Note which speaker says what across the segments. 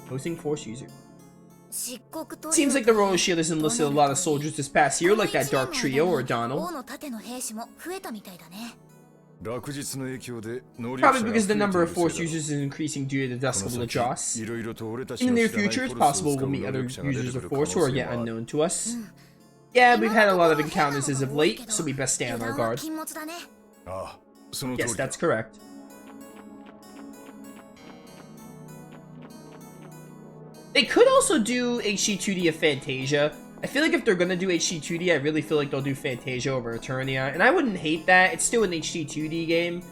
Speaker 1: Opposing force user. Seems like the Royal Shield has enlisted a lot of soldiers this past year, like that Dark Trio or Donald. Probably because the number of force users is increasing due to the Dusk of Lajos. In the near future, it's possible we'll meet other users of force who are yet unknown to us. Yeah, we've had a lot of encounters as of late, so we best stay on our guard. Yes, that's correct. They could also do HD2D of Fantasia. I feel like if they're gonna do HD2D, I really feel like they'll do Fantasia over Eternia, and I wouldn't hate that. It's still an HD2D game,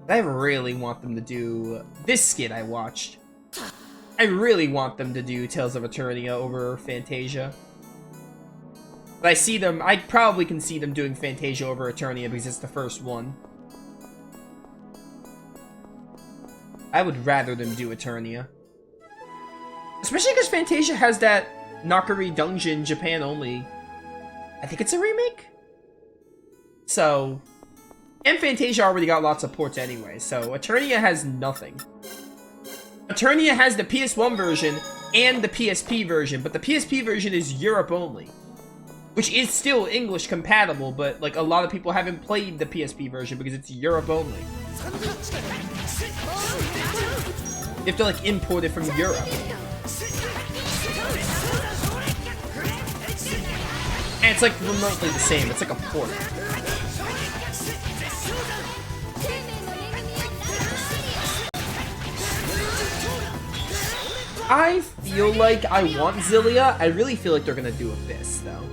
Speaker 1: but I really want them to do this skit I watched. I really want them to do Tales of Eternia over Fantasia. But I probably can see them doing Fantasia over Eternia because it's the first one. I would rather them do Eternia. Especially because Fantasia has that Nakari Dungeon Japan only. I think it's a remake? So, and Fantasia already got lots of ports anyway, so Eternia has nothing. Eternia has the PS1 version and the PSP version, but the PSP version is Europe only. Which is still English compatible, but like a lot of people haven't played the PSP version because it's Europe only. You have to like import it from Europe. And it's like remotely the same, it's like a port. I feel like I want Zilia. I really feel like they're gonna do Abyss though.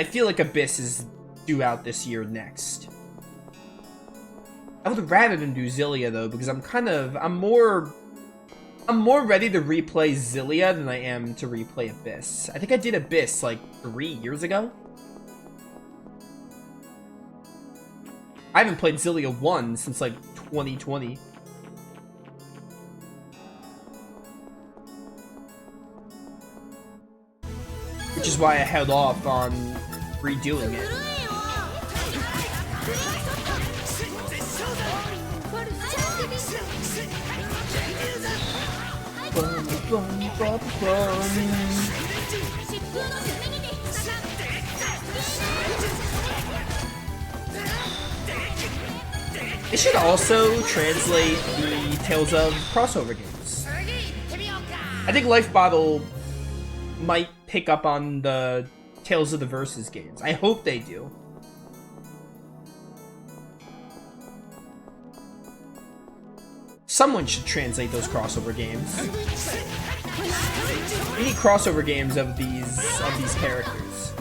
Speaker 1: I feel like Abyss is due out this year next. I would rather than do Zilia though, because I'm more ready to replay Zilia than I am to replay Abyss. I think I did Abyss like 3 years ago. I haven't played Zilia 1 since like 2020. Which is why I held off on redoing it. It should also translate the Tales of crossover games. I think Life Bottle might pick up on the Tales of the Versus games. I hope they do. Someone should translate those crossover games. We need crossover games of these characters.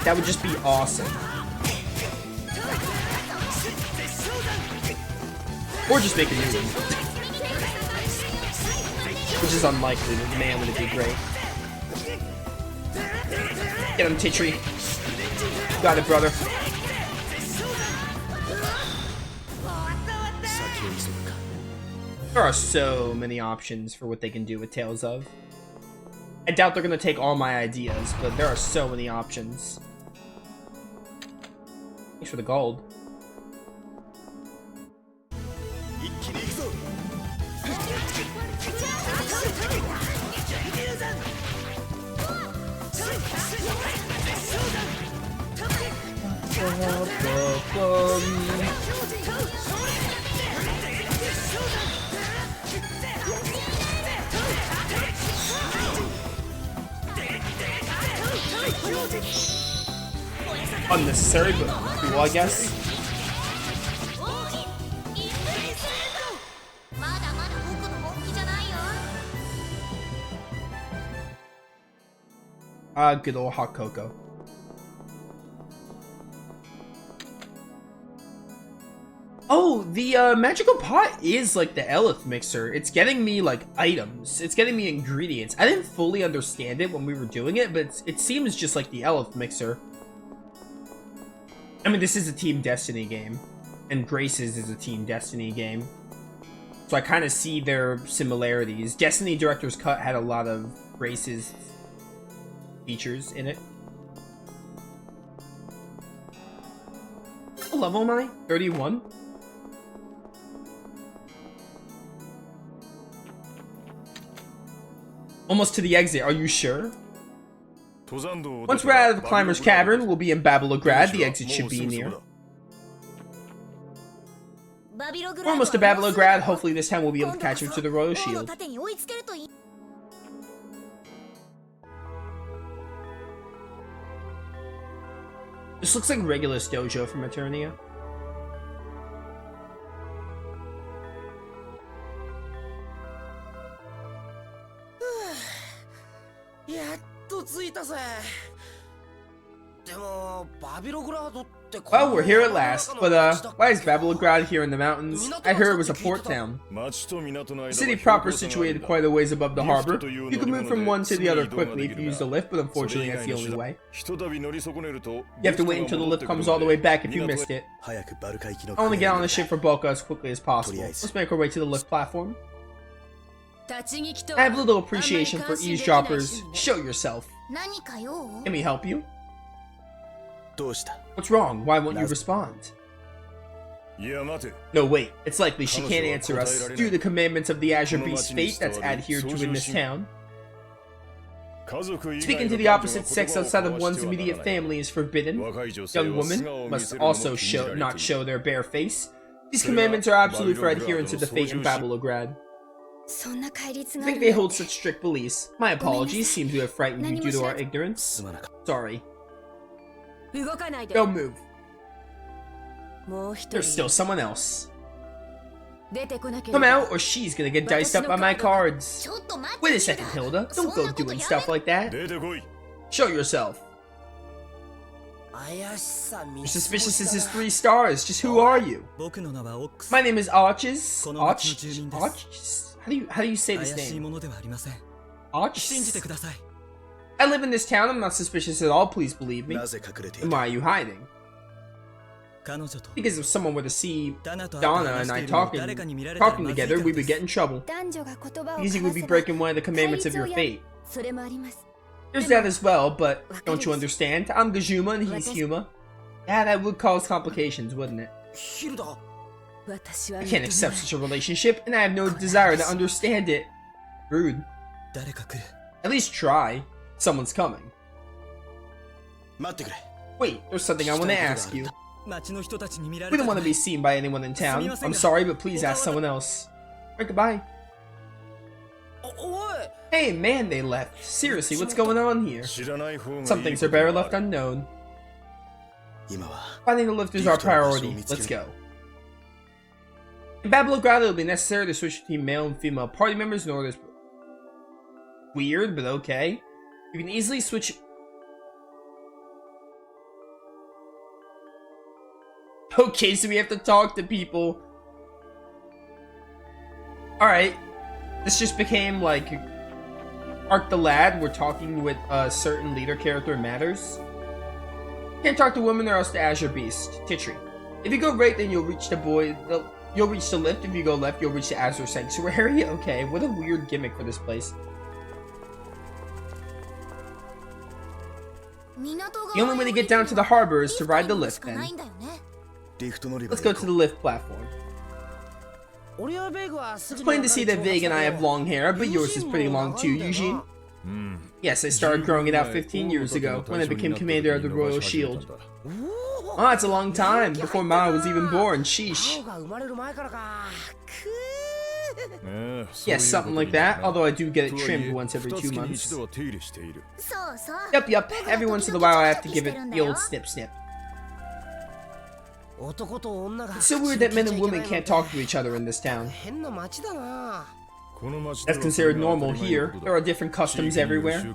Speaker 1: That would just be awesome. Or just make a new one. Which is unlikely, but man, would it be great. Get him, Titri. Got it, brother. There are so many options for what they can do with Tales of. I doubt they're gonna take all my ideas, but there are so many options. Thanks for the gold. Unnecessary, but cool, I guess. Good old hot cocoa. Oh, the magical pot is like the Elith mixer. It's getting me like items. It's getting me ingredients. I didn't fully understand it when we were doing it, but it seems just like the Elith mixer. I mean, this is a Team Destiny game, and Graces is a Team Destiny game. So I kind of see their similarities. Destiny Director's Cut had a lot of Graces features in it. What level am I? 31? Almost to the exit, are you sure? Once we're out of the Climber's Cavern, we'll be in Babilograd. The exit should be near. We're almost to Babilograd. Hopefully this time we'll be able to catch up to the Royal Shield. This looks like Regulus Dojo from Eternia. Well, we're here at last, but why is Babilograd here in the mountains? I heard it was a port town. The city proper is situated quite a ways above the harbor. You can move from one to the other quickly if you use the lift, but unfortunately that's the only way. You have to wait until the lift comes all the way back if you missed it. I want to get on the ship for Boca as quickly as possible. Let's make our way to the lift platform. I have little appreciation for eavesdroppers. Show yourself. Can we help you? What's wrong? Why won't you respond? No, wait. It's likely she can't answer us due to the commandments of the Azure Beast's fate that's adhered to in this town. Speaking to the opposite sex outside of one's immediate family is forbidden. Young women must also not show their bare face. These commandments are absolute for adherence to the fate in Babilograd. I think they hold such strict beliefs. My apologies, seem to have frightened you due to our ignorance. Sorry. Don't move. There's still someone else. Come out or she's gonna get diced up by my cards. Wait a second, Hilda. Don't go doing stuff like that. Show yourself. You're suspicious as his 3 stars. Just who are you? My name is Arches. Arches? How do you say this name? Arches? I live in this town. I'm not suspicious at all. Please believe me. And why are you hiding? Because if someone were to see Donna and I talking together, we would get in trouble. Because you would be breaking one of the commandments of your fate. There's that as well, but don't you understand? I'm Gajuma and he's Huma. Yeah, that would cause complications, wouldn't it? I can't accept such a relationship, and I have no desire to understand it. Rude. At least try. Someone's coming. Wait, there's something I want to ask you. We don't want to be seen by anyone in town. I'm sorry, but please ask someone else. Alright, goodbye. Hey, man, they left. Seriously, what's going on here? Some things are better left unknown. Finding the lift is our priority. Let's go. In Babilograd, it will be necessary to switch between male and female party members in order to... Weird, but okay. You can easily switch... Okay, so we have to talk to people. Alright. This just became like... Arc the Lad, we're talking with a certain leader character matters. Can't talk to women or else the Azure Beast. Titri. If you go right, then you'll reach the you'll reach the lift. If you go left, you'll reach the Azure Sanctuary. Okay, what a weird gimmick for this place. The only way to get down to the harbor is to ride the lift, then. Let's go to the lift platform. It's plain to see that Vig and I have long hair, but yours is pretty long too, Eugene. Yes, I started growing it out 15 years ago, when I became commander of the Royal Shield. Oh, that's a long time, before Ma was even born, sheesh. Yes, something like that, although I do get it trimmed once every 2 months. Yup, every once in a while I have to give it the old snip. It's so weird that men and women can't talk to each other in this town. That's considered normal here. There are different customs everywhere.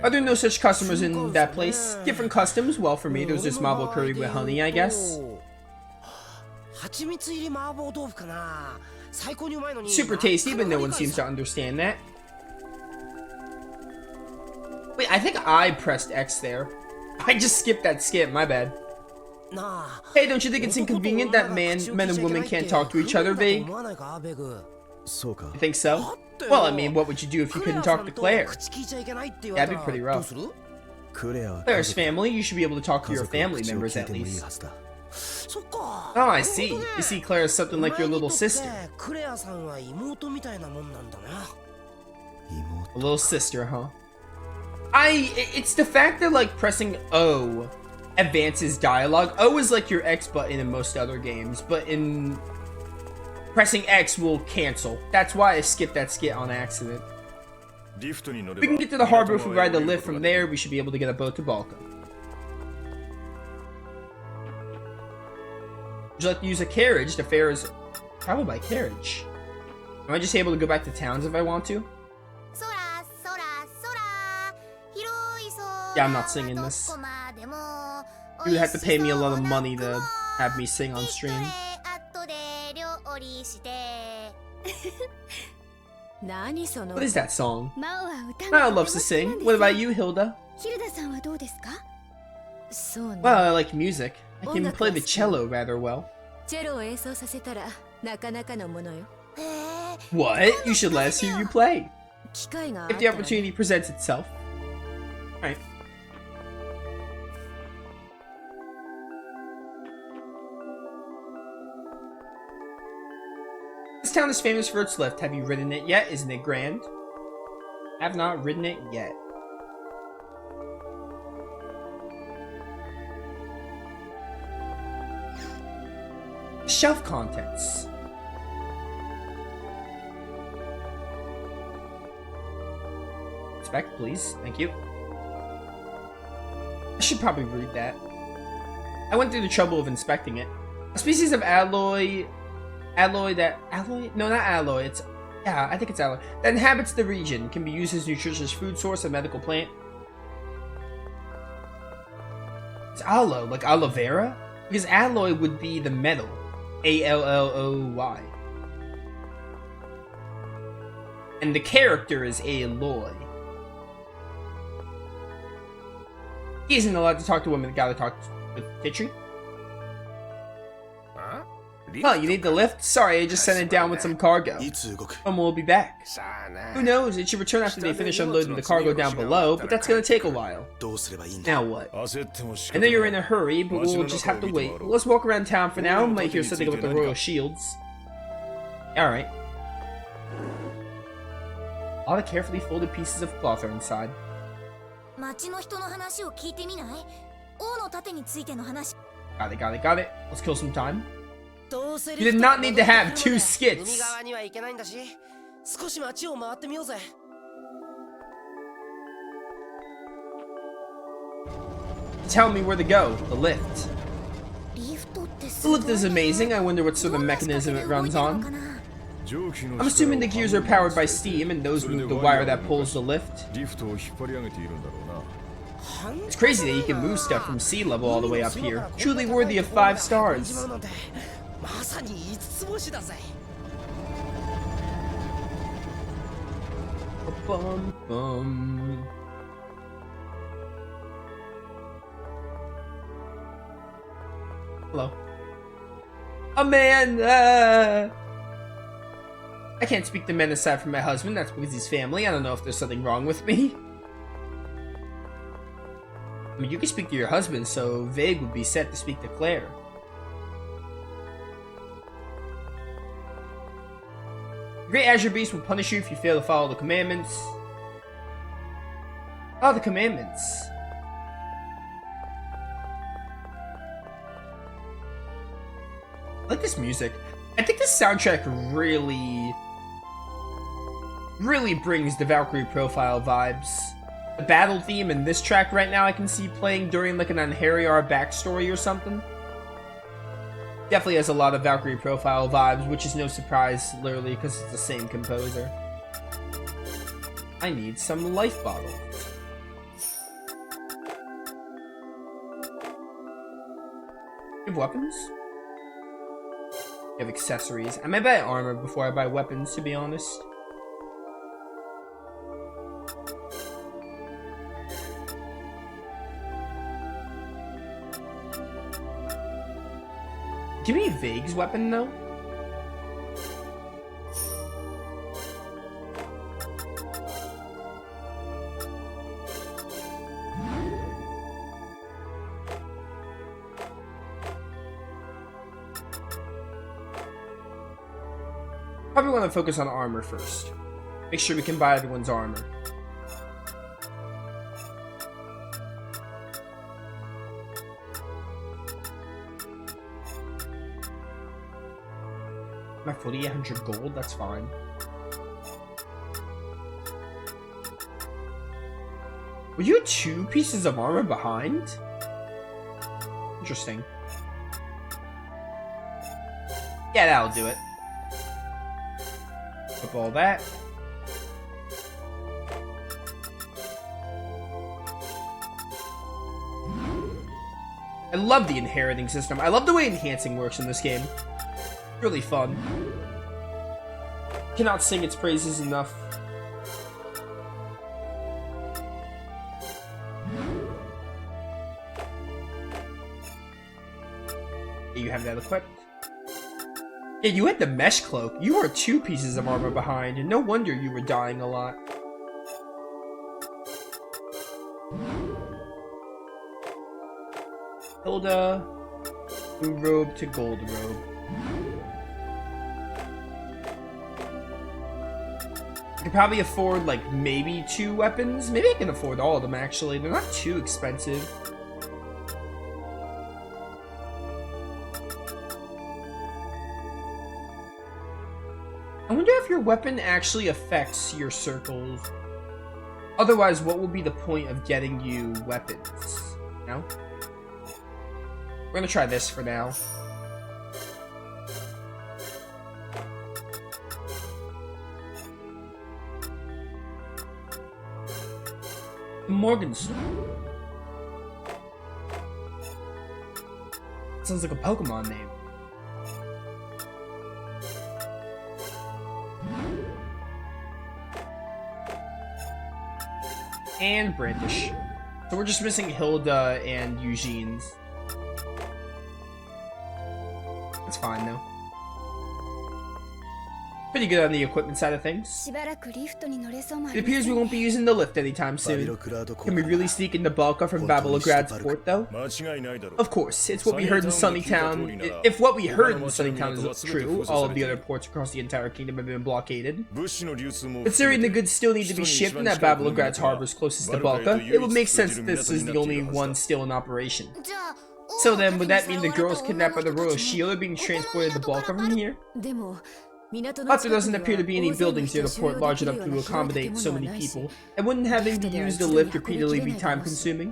Speaker 1: Are there no such customers in that place? Different customs? Well, for me, there's just marble curry with honey, I guess. Super tasty, but no one seems to understand that. Wait, I think I pressed X there. I just skipped that skip, my bad. Hey, don't you think it's inconvenient that men and women can't talk to each other, Vig? You think so? Well, I mean, what would you do if you couldn't talk to Claire? That'd be pretty rough. Claire's family, you should be able to talk to your family members at least. Oh, I see. You see Claire as something like your little sister. A little sister, huh? It's the fact that, like, pressing O advances dialogue. O is like your X button in most other games, but in pressing X will cancel. That's why I skipped that skit on accident. We can get to the harbor if we ride the lift. From there, we should be able to get a boat to Balka. Would you like to use a carriage? The fare is travel by carriage. Am I just able to go back to towns if I want to? Yeah, I'm not singing this. You would have to pay me a lot of money to have me sing on stream. What is that song? Mao loves to sing. What about you, Hilda? Well, I like music. I can play the cello rather well. What? You should let us hear you play. If the opportunity presents itself. Alright. This town is famous for its lift. Have you ridden it yet? Isn't it grand? I have not ridden it yet. Shelf contents. Inspect, please. Thank you. I should probably read that. I went through the trouble of inspecting it. A species of alloy... No, not alloy. I think it's alloy. That inhabits the region. Can be used as nutritious food source, a medical plant. It's aloe, like aloe vera? Because alloy would be the metal. A-L-L-O-Y. And the character is Aloy. He isn't allowed to talk to women. Gotta talk with Titri. Oh, you need the lift? Sorry, I just sent it down with some cargo. We'll be back. Who knows? It should return after they finish unloading the cargo down below, but that's gonna take a while. Now what? I know you're in a hurry, but we'll just have to wait. Let's walk around town for now. Might hear something about the royal shields. Alright. All the carefully folded pieces of cloth are inside. Got it. Let's kill some time. You did not need to have two skits. Tell me where to go. The lift. The lift is amazing. I wonder what sort of mechanism it runs on. I'm assuming the gears are powered by steam and those move the wire that pulls the lift. It's crazy that you can move stuff from sea level all the way up here. Truly worthy of 5 stars. Bum, bum. Hello. Amanda! I can't speak to men aside from my husband. That's because he's family. I don't know if there's something wrong with me. I mean, you can speak to your husband, so Vague would be set to speak to Claire. The Great Azure Beast will punish you if you fail to follow the commandments. Oh, the commandments. I like this music. I think this soundtrack really brings the Valkyrie profile vibes. The battle theme in this track right now I can see playing during like an Anhariar backstory or something. Definitely has a lot of Valkyrie profile vibes, which is no surprise, literally, because it's the same composer. I need some life bottle. You have weapons? You have accessories. I might buy armor before I buy weapons, to be honest. Give me Vague's weapon, though. Probably want to focus on armor first. Make sure we can buy everyone's armor. My 4,800 gold, that's fine. Were you 2 pieces of armor behind? Interesting. Yeah, that'll do it. Up all that. I love the inheriting system. I love the way enhancing works in this game. Really fun. Cannot sing its praises enough. You have that equipped. Yeah, you had the mesh cloak. You were 2 pieces of armor behind, and no wonder you were dying a lot. Hilda, blue robe to gold robe. I could probably afford, like, maybe 2 weapons. Maybe I can afford all of them, actually. They're not too expensive. I wonder if your weapon actually affects your circles. Otherwise, what will be the point of getting you weapons? No? We're gonna try this for now. Morgenstern. Sounds like a Pokemon name. And Brandish. So we're just missing Hilda and Eugene's. It's fine though. Pretty good on the equipment side of things. It appears we won't be using the lift anytime soon. Can we really sneak into Balka from Babilograd's port though? Of course, it's what we heard in Sunnytown. If what we heard in Sunnytown is true, all of the other ports across the entire kingdom have been blockaded. Considering the goods still need to be shipped and that Babilograd's harbor is closest to Balka, it would make sense that this is the only one still in operation. So then, would that mean the girls kidnapped by the Royal Shield are being transported to Balka from here? But there doesn't appear to be any buildings near the port large enough to accommodate so many people, and wouldn't having to use the lift repeatedly be time-consuming?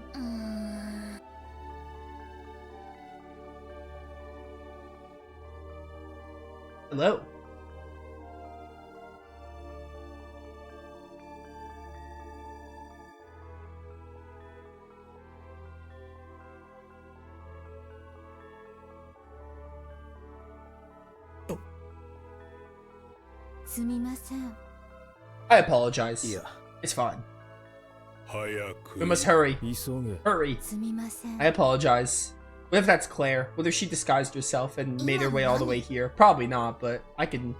Speaker 1: Hello. I apologize. It's fine. We must hurry. Hurry. I apologize. What if that's Claire? What if she disguised herself and made her way all the way here? Probably not, but I can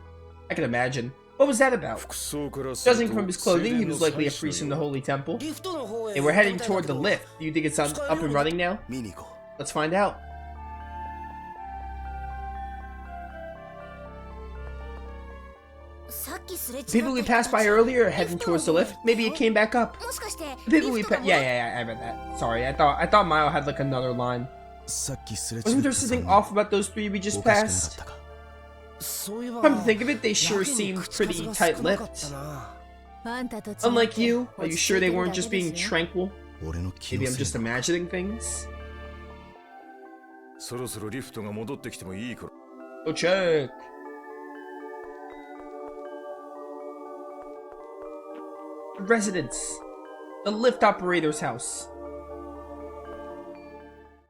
Speaker 1: imagine. What was that about? Judging from his clothing, he was likely a priest in the Holy Temple. Hey, we're heading toward the lift. Do you think it's up and running now? Let's find out. The people we passed by earlier are heading towards the lift. Maybe it came back up. The people we yeah, I read that. Sorry, I thought Mile had like another line. Wasn't there something off about those 3 we just passed? Come to think of it, they sure seemed pretty tight-lipped. Unlike you, are you sure they weren't just being tranquil? Maybe I'm just imagining things? Go check. Residence. The lift operator's house.